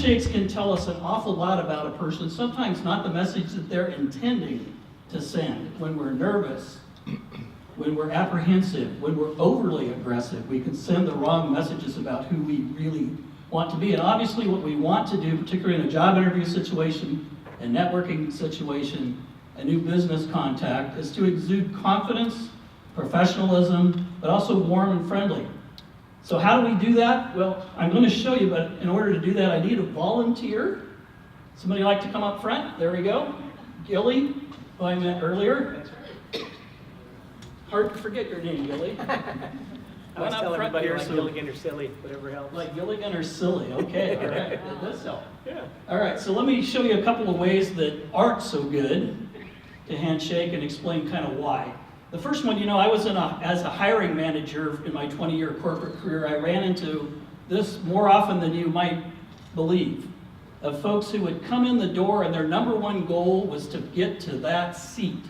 Handshakes can tell us an awful lot about a person, sometimes not the message that they're intending to send. When we're nervous, when we're apprehensive, when we're overly aggressive, we can send the wrong messages about who we really want to be. And obviously what we want to do, particularly in a job interview situation, a networking situation, a new business contact, is to exude confidence, professionalism, but also warm and friendly. So how do we do that? Well, I'm going to show you, but in order to do that, I need a volunteer. Somebody like to come up front? There we go. Gilly, who I met earlier. Hard to forget your name, Gilly. I was telling everybody like Gilligan or Silly, whatever helps. Like Gilligan or Silly, okay, all right, that does help. Yeah. All right, so let me show you a couple of ways that aren't so good to handshake and explain kind of why. The first one, I was as a hiring manager in my 20-year corporate career, I ran into this more often than you might believe, of folks who would come in the door and their number one goal was to get to that seat.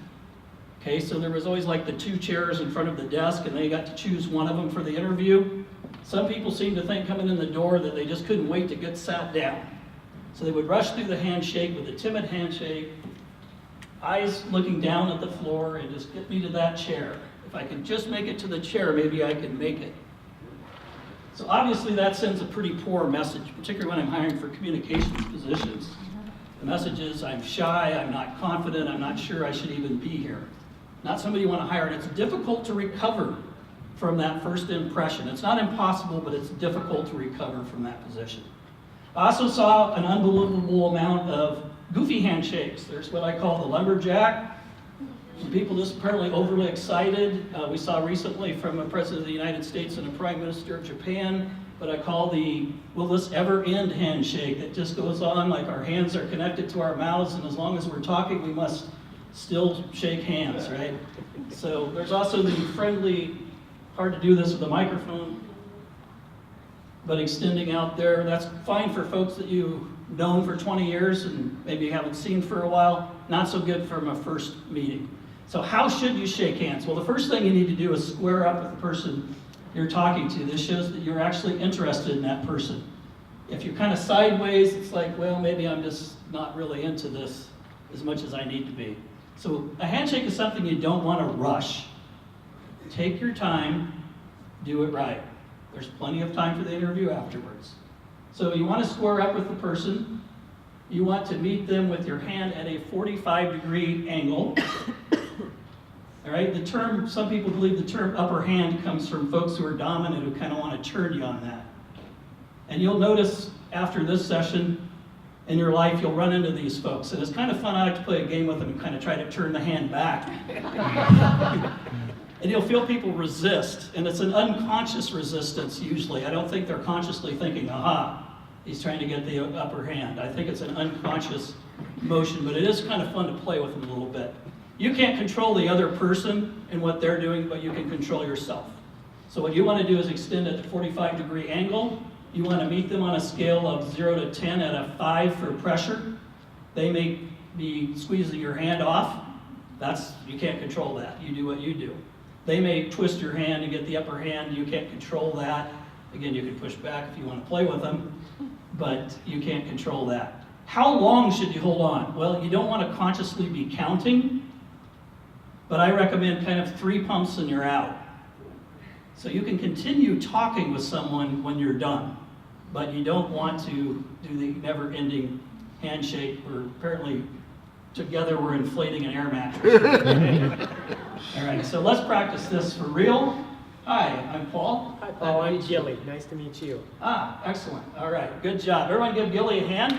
Okay, so there was always like the two chairs in front of the desk and they got to choose one of them for the interview. Some people seemed to think coming in the door that they just couldn't wait to get sat down. So they would rush through the handshake with a timid handshake, eyes looking down at the floor, and just get me to that chair. If I could just make it to the chair, maybe I can make it. So obviously that sends a pretty poor message, particularly when I'm hiring for communications positions. The message is I'm shy, I'm not confident, I'm not sure I should even be here. Not somebody you want to hire, and it's difficult to recover from that first impression. It's not impossible, but it's difficult to recover from that position. I also saw an unbelievable amount of goofy handshakes. There's what I call the lumberjack. Some people just apparently overly excited. We saw recently from a president of the United States and a prime minister of Japan what I call the will this ever end handshake that just goes on like our hands are connected to our mouths, and as long as we're talking we must still shake hands, right? So there's also the friendly, hard to do this with a microphone, but extending out there. That's fine for folks that you've known for 20 years and maybe you haven't seen for a while. Not so good from a first meeting. So how should you shake hands? Well, the first thing you need to do is square up with the person you're talking to. This shows that you're actually interested in that person. If you're kind of sideways, it's like, well, maybe I'm just not really into this as much as I need to be. So a handshake is something you don't want to rush. Take your time, do it right. There's plenty of time for the interview afterwards. So you want to square up with the person. You want to meet them with your hand at a 45-degree angle. All right, some people believe the term upper hand comes from folks who are dominant who kind of want to turn you on that. And you'll notice after this session in your life, you'll run into these folks. And it's kind of fun. I like to play a game with them and kind of try to turn the hand back. And you'll feel people resist, and it's an unconscious resistance usually. I don't think they're consciously thinking, aha, he's trying to get the upper hand. I think it's an unconscious motion, but it is kind of fun to play with them a little bit. You can't control the other person and what they're doing, but you can control yourself. So what you want to do is extend at the 45-degree angle. You want to meet them on a scale of 0 to 10 at a 5 for pressure. They may be squeezing your hand off. You can't control that. You do what you do. They may twist your hand to get the upper hand. You can't control that. Again, you can push back if you want to play with them, but you can't control that. How long should you hold on? Well, you don't want to consciously be counting, but I recommend kind of 3 pumps and you're out. So you can continue talking with someone when you're done, but you don't want to do the never-ending handshake where apparently together we're inflating an air mattress. All right, so let's practice this for real. Hi, I'm Paul. Hi, Paul. I'm Gilly. Nice to meet you. Excellent. All right, good job. Everyone give Gilly a hand.